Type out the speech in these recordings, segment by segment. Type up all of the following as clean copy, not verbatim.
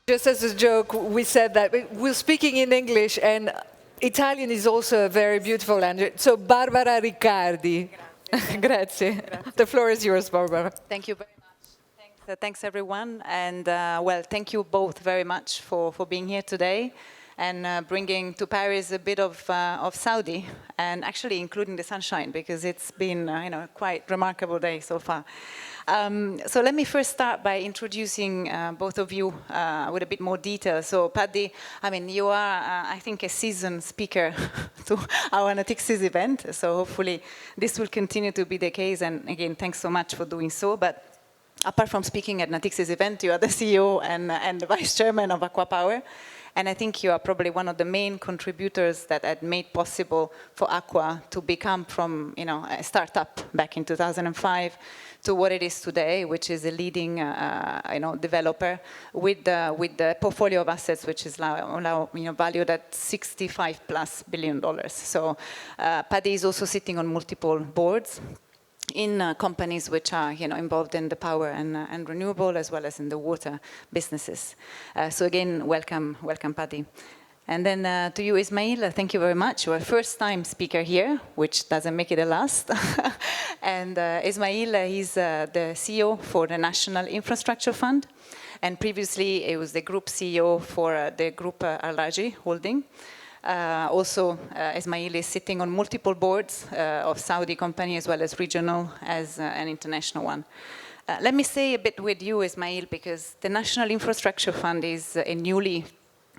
Just as a joke, we said that we're speaking in English, and Italian is also a very beautiful language. So, Barbara Riccardi. Grazie. The floor is yours, Barbara. Thank you very much. Thanks everyone. And well, thank you both very much for being here today and bringing to Paris a bit of Saudi, and actually including the sunshine, because it's been quite remarkable day so far. So let me first start by introducing both of you with a bit more detail. So Paddy, I mean, you are, I think, a seasoned speaker to our NATIXIS event. So hopefully this will continue to be the case. And again, thanks so much for doing so. But apart from speaking at NATIXIS event, you are the CEO and the Vice Chairman of Aqua Power. And I think you are probably one of the main contributors that had made possible for Aqua to become from a startup back in 2005 to what it is today, which is a leading developer with the portfolio of assets, which is now valued at $65+ billion. So Paddy is also sitting on multiple boards in companies which are involved in the power and renewable, as well as in the water businesses. So again, welcome Paddy. And then to you, Ismail, thank you very much. You're a first-time speaker here, which doesn't make it a last. And Ismail, he's the CEO for the National Infrastructure Fund. And previously, he was the group CEO for the group Al-Rajhi Holding. Also, Ismail is sitting on multiple boards of Saudi company, as well as regional, as an international one. Let me say a bit with you, Ismail, because the National Infrastructure Fund is a newly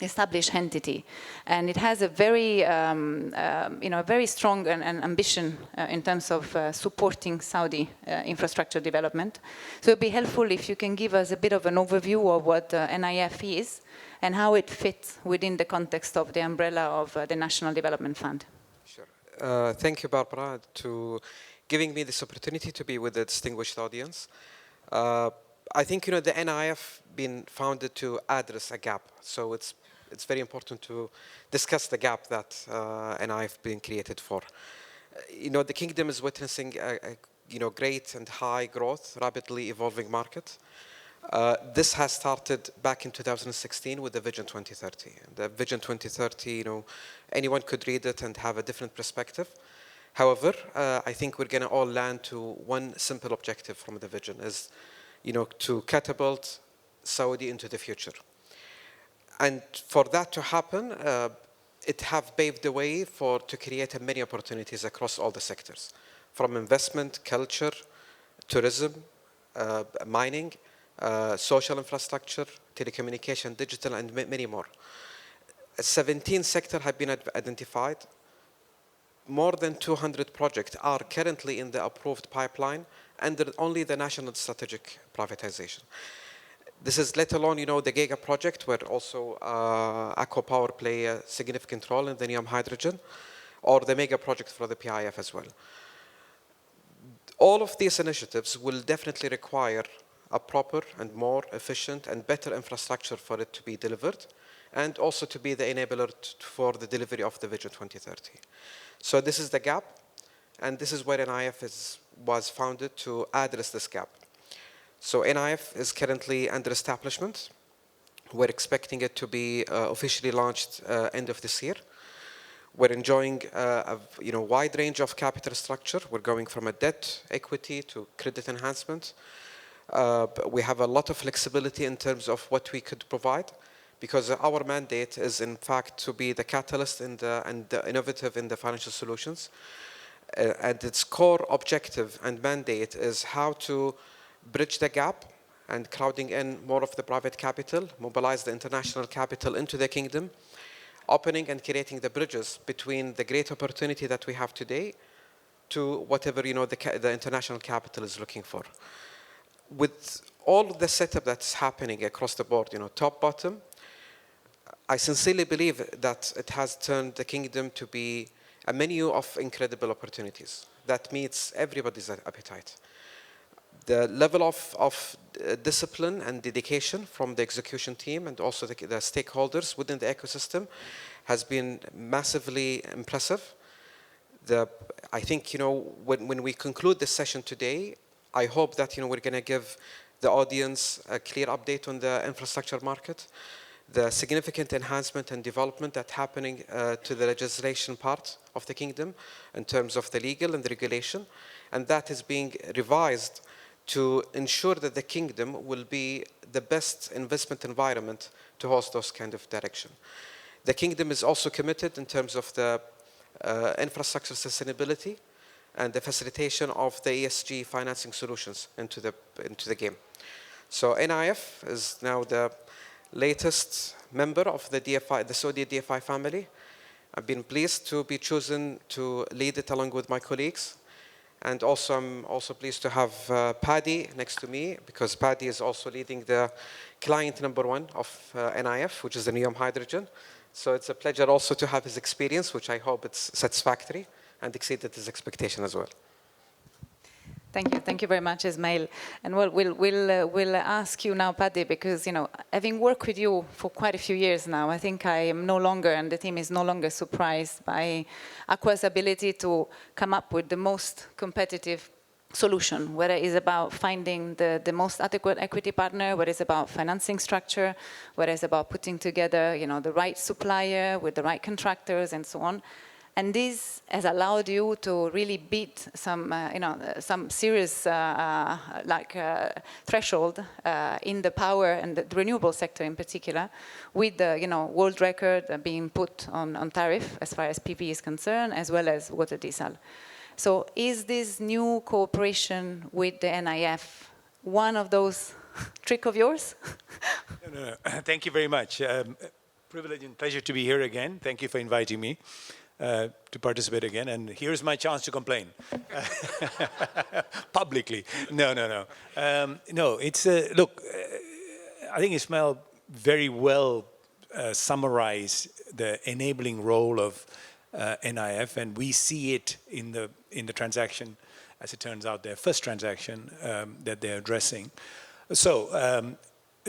established entity, and it has a very, very strong and ambition in terms of supporting Saudi infrastructure development. So it'd be helpful if you can give us a bit of an overview of what NIF is and how it fits within the context of the umbrella of the National Development Fund. Sure. Thank you, Barbara, to giving me this opportunity to be with the distinguished audience. I think the NIF been founded to address a gap, so it's very important to discuss the gap that NIF been created for. The kingdom is witnessing a great and high growth, rapidly evolving market. This has started back in 2016 with the Vision 2030. The Vision 2030, anyone could read it and have a different perspective. However, I think we're going to all land to one simple objective from the vision is, to catapult Saudi into the future. And for that to happen, it have paved the way to create many opportunities across all the sectors, from investment, culture, tourism, mining, social infrastructure, telecommunication, digital, and many more. 17 sectors have been identified. More than 200 projects are currently in the approved pipeline under only the national strategic privatization. This is let alone, the Giga project, where also Aqua Power play a significant role in the NEOM hydrogen, or the mega project for the PIF as well. All of these initiatives will definitely require a proper and more efficient and better infrastructure for it to be delivered, and also to be the enabler for the delivery of the Vision 2030. So this is the gap, and this is where NIF was founded to address this gap. So NIF is currently under establishment. We're expecting it to be officially launched end of this year. We're enjoying a wide range of capital structure. We're going from a debt, equity to credit enhancement. We have a lot of flexibility in terms of what we could provide, because our mandate is, in fact, to be the catalyst and the innovative in the financial solutions. And its core objective and mandate is how to bridge the gap and crowding in more of the private capital, mobilize the international capital into the kingdom, opening and creating the bridges between the great opportunity that we have today to whatever the international capital is looking for. With all the setup that's happening across the board, top, bottom, I sincerely believe that it has turned the kingdom to be a menu of incredible opportunities that meets everybody's appetite. The level of discipline and dedication from the execution team and also the stakeholders within the ecosystem has been massively impressive. I think, when we conclude this session today, I hope that, we're going to give the audience a clear update on the infrastructure market, the significant enhancement and development that's happening to the legislation part of the kingdom in terms of the legal and the regulation, and that is being revised to ensure that the kingdom will be the best investment environment to host those kind of direction. The kingdom is also committed in terms of the infrastructure sustainability and the facilitation of the ESG financing solutions into the game. So NIF is now the latest member of the DFI, the Saudi DFI family. I've been pleased to be chosen to lead it along with my colleagues. And also, I'm also pleased to have Paddy next to me, because Paddy is also leading the client #1 of NIF, which is the NEOM Hydrogen. So it's a pleasure also to have his experience, which I hope it's satisfactory and exceeded his expectation as well. Thank you very much, Ismail. And we'll ask you now, Paddy, because having worked with you for quite a few years now, I think I am no longer, and the team is no longer surprised by Aqua's ability to come up with the most competitive solution, whether it's about finding the most adequate equity partner, whether it's about financing structure, whether it's about putting together the right supplier with the right contractors and so on. And this has allowed you to really beat some serious threshold in the power and the renewable sector in particular, with the world record being put on tariff as far as PV is concerned, as well as water desal. So is this new cooperation with the NIF one of those tricks of yours? No. Thank you very much. Privilege and pleasure to be here again. Thank you for inviting me to participate again. And here's my chance to complain. Publicly. No. No, it's, look, I think Ismail very well summarized the enabling role of NIF, and we see it in the transaction, as it turns out, their first transaction that they're addressing. So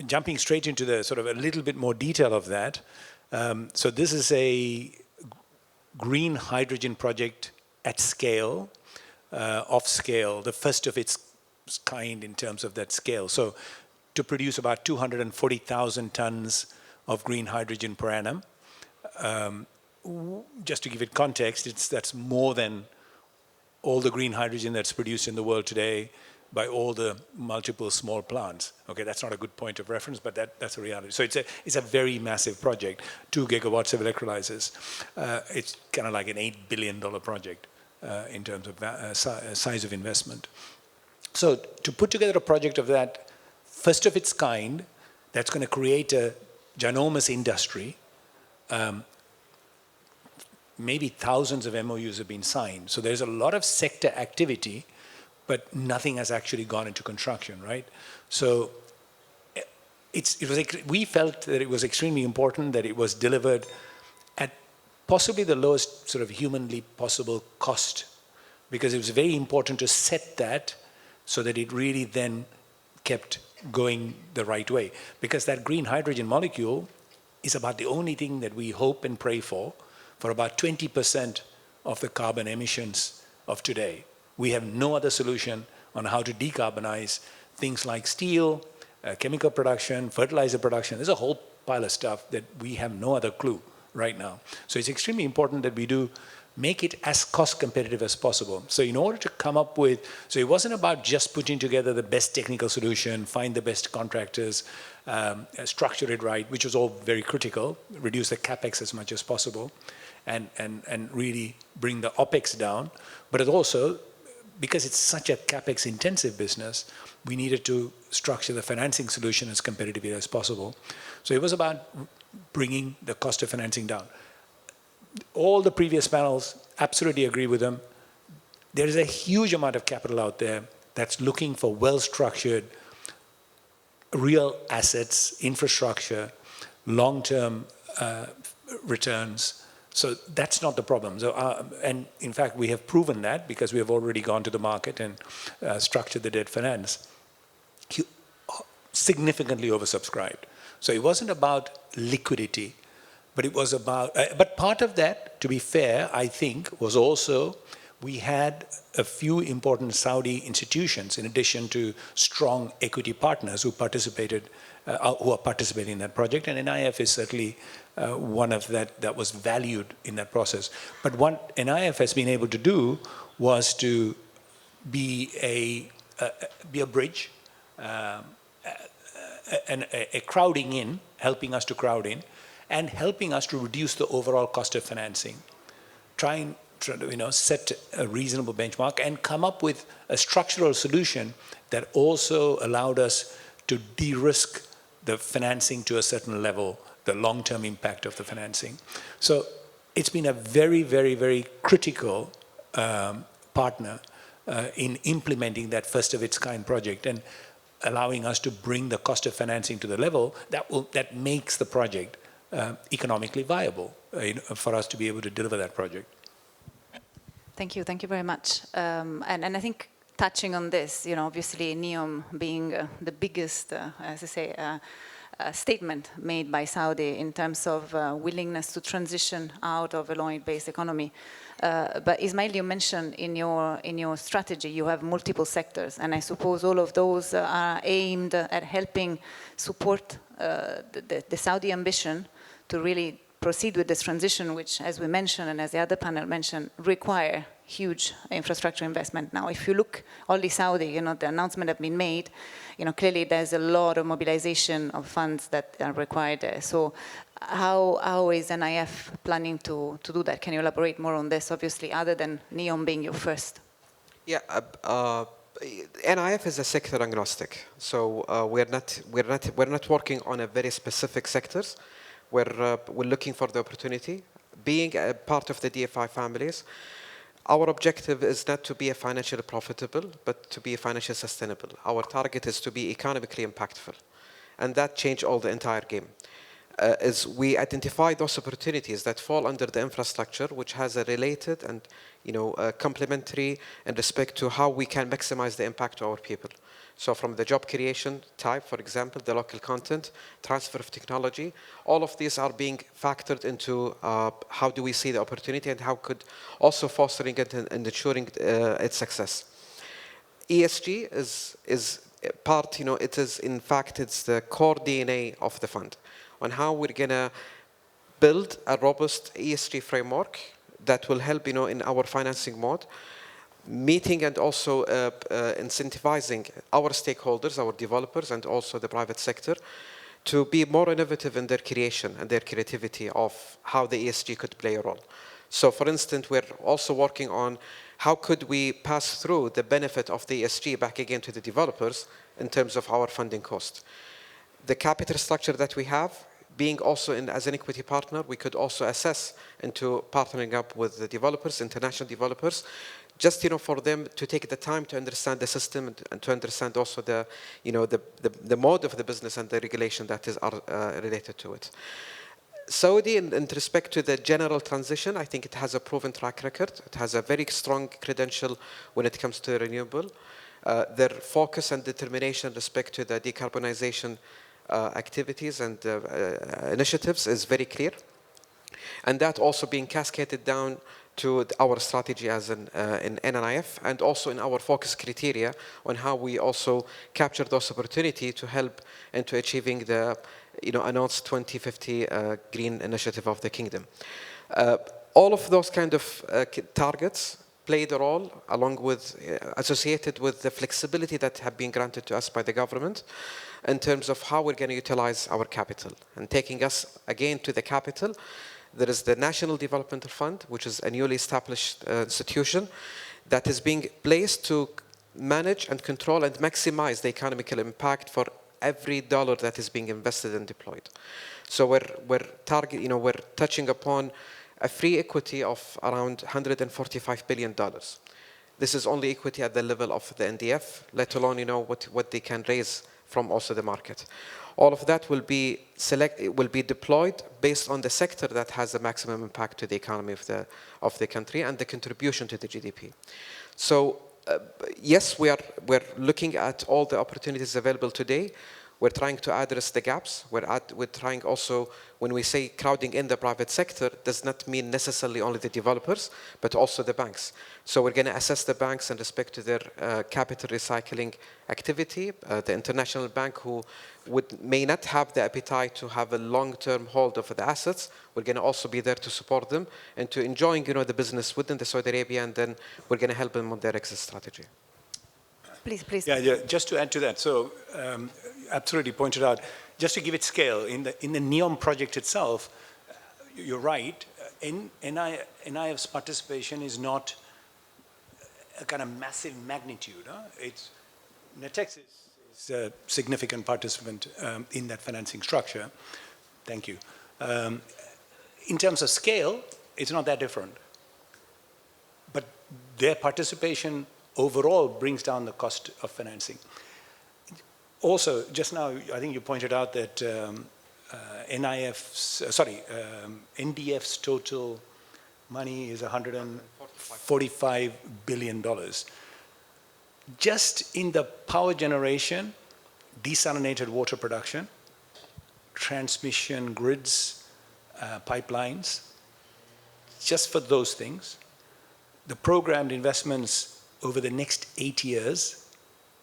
jumping straight into the sort of a little bit more detail of that. So this is a green hydrogen project at scale, off scale, the first of its kind in terms of that scale. So to produce about 240,000 tons of green hydrogen per annum. Just to give it context, that's more than all the green hydrogen that's produced in the world today by all the multiple small plants. Okay, that's not a good point of reference, but that's a reality. So it's a very massive project, 2 gigawatts of electrolyzers. It's kind of like an $8 billion project in terms of size of investment. So to put together a project of that, first of its kind, that's going to create a ginormous industry. Maybe thousands of MOUs have been signed. So there's a lot of sector activity, but nothing has actually gone into construction, right? So we felt that it was extremely important that it was delivered at possibly the lowest sort of humanly possible cost, because it was very important to set that so that it really then kept going the right way. Because that green hydrogen molecule is about the only thing that we hope and pray for about 20% of the carbon emissions of today. We have no other solution on how to decarbonize things like steel, chemical production, fertilizer production. There's a whole pile of stuff that we have no other clue right now. So it's extremely important that we do make it as cost competitive as possible. So in order to come up with, so it wasn't about just putting together the best technical solution, find the best contractors, structure it right, which was all very critical, reduce the capex as much as possible, and really bring the OPEX down. But it also, because it's such a capex intensive business, we needed to structure the financing solution as competitively as possible. So it was about bringing the cost of financing down. All the previous panels, absolutely agree with them. There is a huge amount of capital out there that's looking for well-structured, real assets, infrastructure, long-term returns. So that's not the problem. So, and in fact, we have proven that because we have already gone to the market and structured the debt finance. Significantly oversubscribed. So it wasn't about liquidity, but it was about, but part of that, to be fair, I think, was also we had a few important Saudi institutions, in addition to strong equity partners who are participating in that project, and NIF is certainly one of that was valued in that process. But what NIF has been able to do was to be a bridge, a crowding in, helping us to crowd in, and helping us to reduce the overall cost of financing. Trying to set a reasonable benchmark and come up with a structural solution that also allowed us to de-risk the financing to a certain level, the long-term impact of the financing. So it's been a very, very, very critical partner in implementing that first of its kind project and allowing us to bring the cost of financing to the level that makes the project economically viable for us to be able to deliver that project. Thank you very much. And I think touching on this, obviously NEOM being the biggest, as I say, statement made by Saudi in terms of willingness to transition out of a oil-based economy. But Ismail, you mentioned in your strategy you have multiple sectors, and I suppose all of those are aimed at helping support the Saudi ambition to really proceed with this transition, which, as we mentioned and as the other panel mentioned, require huge infrastructure investment. Now, if you look only Saudi, the announcement have been made, clearly there's a lot of mobilization of funds that are required there. So how is NIF planning to do that? Can you elaborate more on this, obviously, other than NEOM being your first? Yeah, NIF is a sector agnostic. So we're not working on a very specific sectors. We're looking for the opportunity. Being a part of the DFI families, our objective is not to be a financially profitable, but to be financially sustainable. Our target is to be economically impactful. And that changed all the entire game. As we identify those opportunities that fall under the infrastructure, which has a related and complementary in respect to how we can maximize the impact to our people. So from the job creation type, for example, the local content, transfer of technology, all of these are being factored into how do we see the opportunity and how could also fostering it and ensuring its success. ESG is part, it is in fact, it's the core DNA of the fund on how we're gonna build a robust ESG framework that will help, in our financing mode, meeting and also incentivizing our stakeholders, our developers, and also the private sector to be more innovative in their creation and their creativity of how the ESG could play a role. So for instance, we're also working on how could we pass through the benefit of the ESG back again to the developers in terms of our funding cost. The capital structure that we have, being also as an equity partner, we could also assess into partnering up with the developers, international developers, just for them to take the time to understand the system and to understand also the mode of the business and the regulation that is related to it. Saudi, in respect to the general transition, I think it has a proven track record. It has a very strong credential when it comes to renewable. Their focus and determination in respect to the decarbonization activities and initiatives is very clear. And that also being cascaded down to our strategy as in NIF and also in our focus criteria on how we also capture those opportunities to help into achieving the announced 2050 green initiative of the kingdom. All of those kind of targets played a role along with associated with the flexibility that have been granted to us by the government in terms of how we're going to utilize our capital. And taking us again to the capital, there is the National Development Fund, which is a newly established institution that is being placed to manage and control and maximize the economical impact for every dollar that is being invested and deployed. So we're touching upon a free equity of around $145 billion. This is only equity at the level of the NDF, let alone what they can raise from also the market. All of that will be deployed based on the sector that has the maximum impact to the economy of the country and the contribution to the GDP. So yes, we're looking at all the opportunities available today. We're trying to address the gaps. We're trying also, when we say crowding in the private sector, does not mean necessarily only the developers, but also the banks. So we're going to assess the banks in respect to their capital recycling activity. The international bank who may not have the appetite to have a long-term hold of the assets, we're going to also be there to support them and to enjoying the business within the Saudi Arabia, and then we're going to help them on their exit strategy. Please, please. Yeah, just to add to that, so absolutely pointed out, just to give it scale, in the NEOM project itself, you're right, NIF's participation is not a kind of massive magnitude. It's NATIXIS is a significant participant in that financing structure. Thank you. In terms of scale, it's not that different. But their participation overall brings down the cost of financing. Also, just now, I think you pointed out that NDF's total money is $145 billion. Just in the power generation, desalinated water production, transmission grids, pipelines, just for those things, the programmed investments over the next 8 years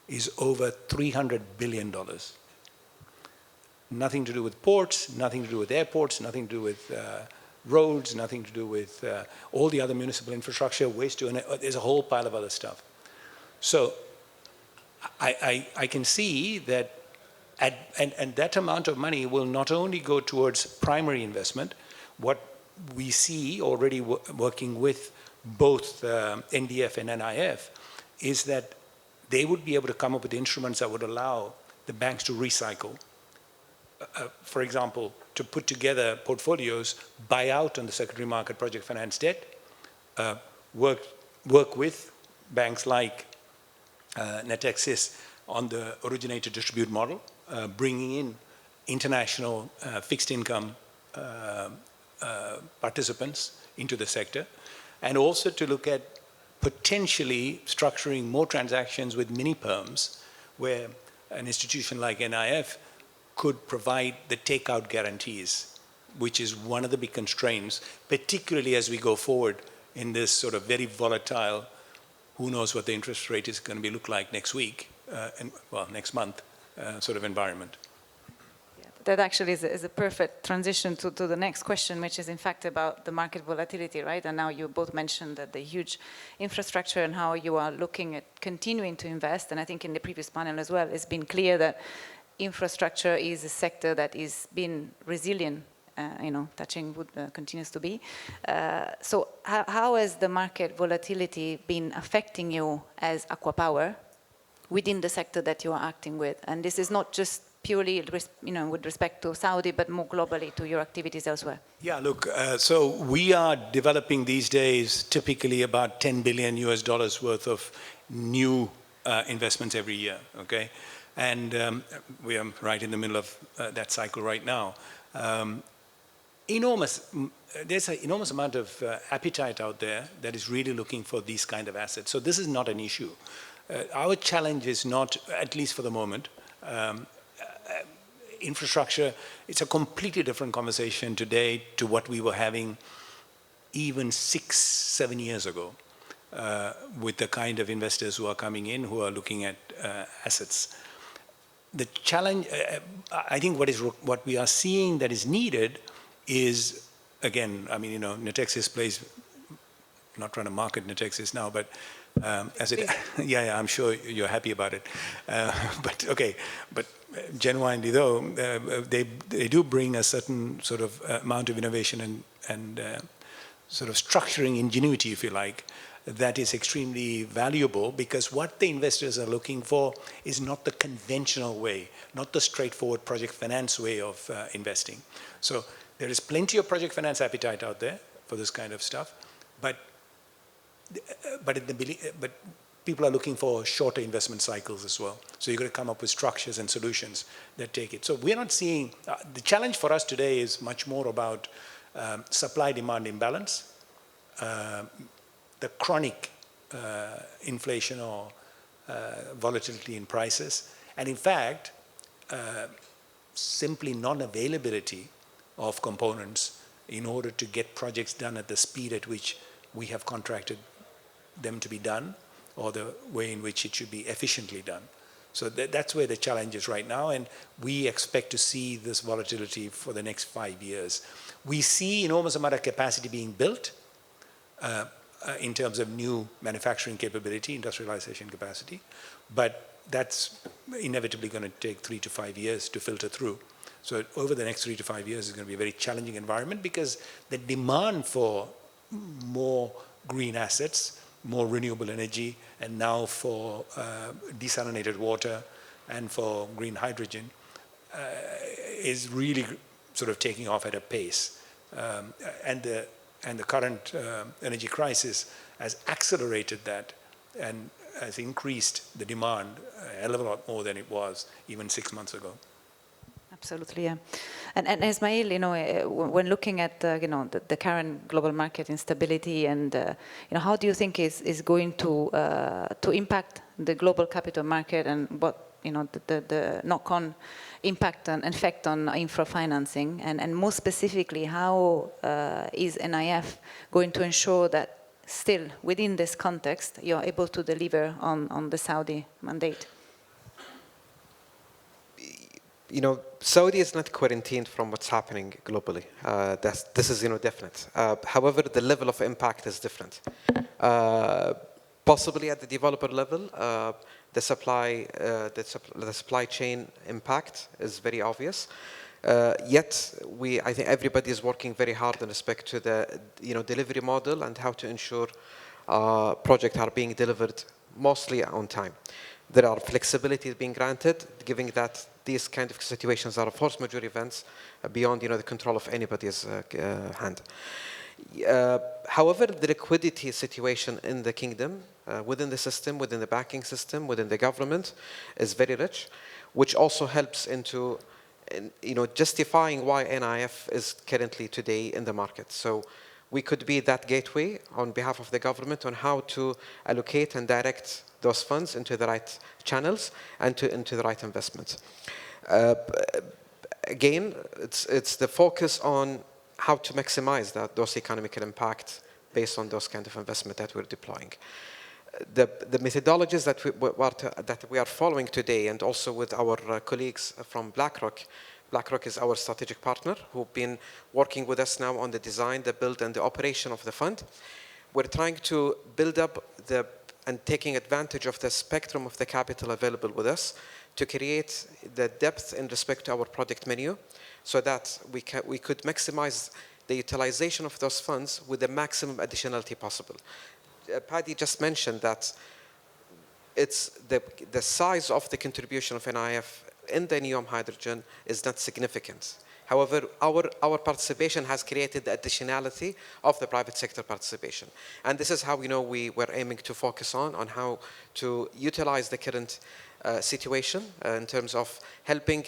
is over $300 billion. Nothing to do with ports, nothing to do with airports, nothing to do with roads, nothing to do with all the other municipal infrastructure, waste to, there's a whole pile of other stuff. So I can see that, and that amount of money will not only go towards primary investment, what we see already working with both NDF and NIF is that they would be able to come up with instruments that would allow the banks to recycle. For example, to put together portfolios, buy out on the secondary market project finance debt, work with banks like NATIXIS on the originate to distribute model, bringing in international fixed income participants into the sector, and also to look at potentially structuring more transactions with mini-perms, where an institution like NIF could provide the takeout guarantees, which is one of the big constraints, particularly as we go forward in this sort of very volatile, who knows what the interest rate is going to look like next week, next month, sort of environment. That actually is a perfect transition to the next question, which is in fact about the market volatility, right? And now you both mentioned that the huge infrastructure and how you are looking at continuing to invest. And I think in the previous panel as well, it's been clear that infrastructure is a sector that is been resilient, touching wood continues to be. So how has the market volatility been affecting you as Aqua Power within the sector that you are acting with? And this is not just purely, with respect to Saudi, but more globally to your activities elsewhere? Yeah, look, so we are developing these days typically about $10 billion worth of new investments every year, okay? And we are right in the middle of that cycle right now. There's an enormous amount of appetite out there that is really looking for these kind of assets. So this is not an issue. Our challenge is not, at least for the moment, infrastructure. It's a completely different conversation today to what we were having even 6-7 years ago with the kind of investors who are coming in, who are looking at assets. The challenge, I think what we are seeing that is needed is, again, NATIXIS plays, I'm not trying to market NATIXIS now, but yeah, I'm sure you're happy about it. But genuinely though, they do bring a certain sort of amount of innovation and sort of structuring ingenuity, if you like, that is extremely valuable, because what the investors are looking for is not the conventional way, not the straightforward project finance way of investing. So there is plenty of project finance appetite out there for this kind of stuff, but people are looking for shorter investment cycles as well. So you've got to come up with structures and solutions that take it. So we're not seeing, the challenge for us today is much more about supply-demand imbalance, the chronic inflation or volatility in prices. And in fact, simply non-availability of components in order to get projects done at the speed at which we have contracted them to be done, or the way in which it should be efficiently done. So that's where the challenge is right now, and we expect to see this volatility for the next 5 years. We see enormous amount of capacity being built in terms of new manufacturing capability, industrialization capacity, but that's inevitably going to take 3 to 5 years to filter through. So over the next 3 to 5 years is going to be a very challenging environment, because the demand for more green assets, more renewable energy, and now for desalinated water and for green hydrogen is really sort of taking off at a pace. And the current energy crisis has accelerated that and has increased the demand a hell of a lot more than it was even 6 months ago. Absolutely, yeah. And Ismail, when looking at the current global market instability, and how do you think is going to impact the global capital market, and what the knock-on impact and effect on infra financing, and more specifically, how is NIF going to ensure that still within this context you're able to deliver on the Saudi mandate? Saudi is not quarantined from what's happening globally. This is, definite. However, the level of impact is different. Possibly at the developer level, the supply chain impact is very obvious. Yet, I think everybody is working very hard in respect to the, delivery model and how to ensure projects are being delivered mostly on time. There are flexibilities being granted, given that these kind of situations are force majeure events beyond, the control of anybody's hand. However, the liquidity situation in the kingdom, within the system, within the banking system, within the government, is very rich, which also helps into, justifying why NIF is currently today in the market. So we could be that gateway on behalf of the government on how to allocate and direct those funds into the right channels and into the right investments. Again, it's the focus on how to maximize those economical impact based on those kind of investment that we're deploying. The methodologies that we are following today, and also with our colleagues from BlackRock is our strategic partner, who've been working with us now on the design, the build, and the operation of the fund. We're trying to build up and taking advantage of the spectrum of the capital available with us to create the depth in respect to our product menu, so that we could maximize the utilization of those funds with the maximum additionality possible. Paddy just mentioned that it's the size of the contribution of NIF in the NEOM hydrogen is not significant. However, our participation has created the additionality of the private sector participation. And this is how we were aiming to focus on how to utilize the current situation in terms of helping,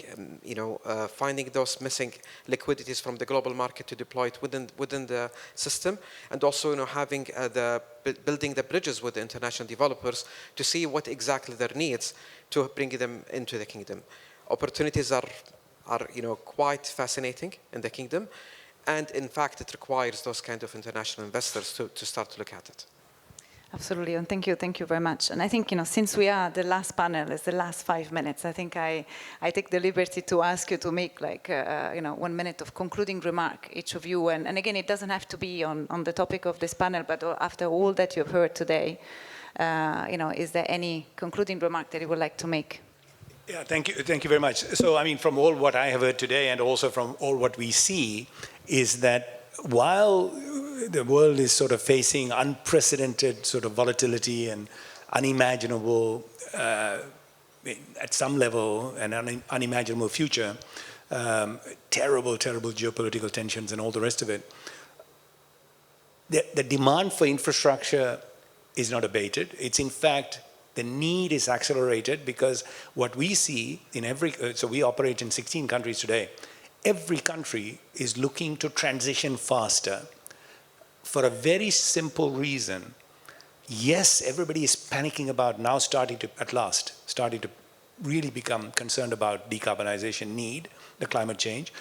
finding those missing liquidities from the global market to deploy it within the system, and also, building the bridges with the international developers to see what exactly their needs to bring them into the kingdom. Opportunities are quite fascinating in the kingdom, and in fact it requires those kind of international investors to start to look at it. Absolutely, and thank you very much. And I think, since we are the last panel, it's the last 5 minutes, I think I take the liberty to ask you to make 1 minute of concluding remark, each of you. And again, it doesn't have to be on the topic of this panel, but after all that you've heard today, is there any concluding remark that you would like to make? Yeah, thank you very much. So, from all what I have heard today, and also from all what we see, is that while the world is sort of facing unprecedented sort of volatility and unimaginable, at some level, an unimaginable future, terrible geopolitical tensions and all the rest of it, the demand for infrastructure is not abated. It's in fact, the need is accelerated, because what we see in so we operate in 16 countries today. Every country is looking to transition faster for a very simple reason. Yes, everybody is panicking about now starting to really become concerned about decarbonization need, the climate change,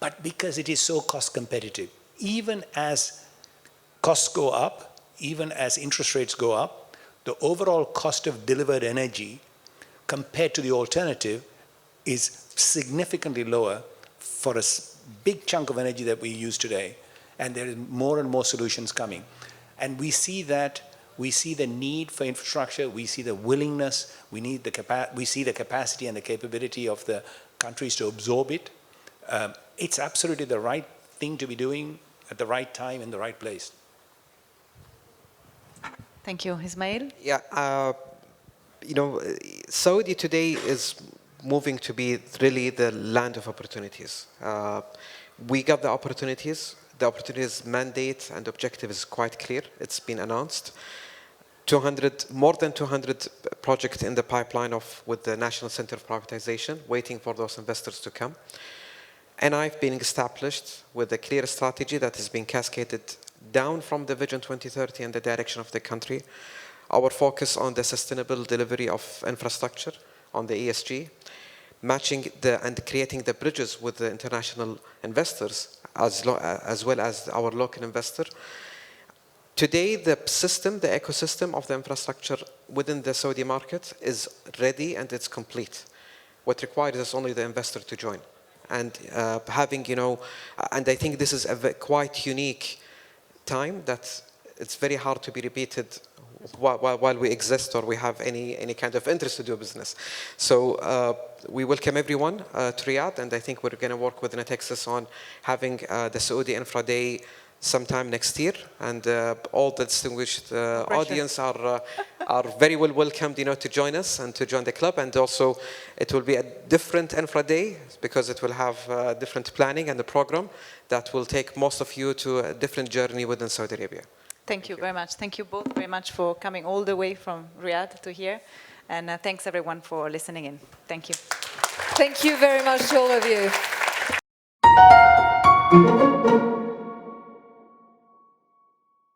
but because it is so cost competitive. Even as costs go up, even as interest rates go up, the overall cost of delivered energy compared to the alternative is significantly lower for a big chunk of energy that we use today. And there is more and more solutions coming. And we see that, we see the need for infrastructure, we see the willingness, we see the capacity and the capability of the countries to absorb it. It's absolutely the right thing to be doing at the right time in the right place. Thank you. Ismail? Yeah, you know, Saudi today is moving to be really the land of opportunities. We got the opportunities. The opportunities mandate and objective is quite clear. It's been announced. More than 200 projects in the pipeline with the National Center of Privatization, waiting for those investors to come. And I've been established with a clear strategy that has been cascaded down from the Vision 2030 and the direction of the country. Our focus on the sustainable delivery of infrastructure, on the ESG, matching and creating the bridges with the international investors as well as our local investor. Today, the ecosystem of the infrastructure within the Saudi market is ready and it's complete. What required is only the investor to join. And having, and I think this is a quite unique time that it's very hard to be repeated while we exist or we have any kind of interest to do business. So we welcome everyone to Riyadh, and I think we're going to work with NATIXIS on having the Saudi INFRADAY sometime next year, and all the distinguished audience are very well welcomed, to join us and to join the club. And also, it will be a different INFRADAY because it will have different planning and the program that will take most of you to a different journey within Saudi Arabia. Thank you very much. Thank you both very much for coming all the way from Riyadh to here. And thanks everyone for listening in. Thank you. Thank you very much to all of you.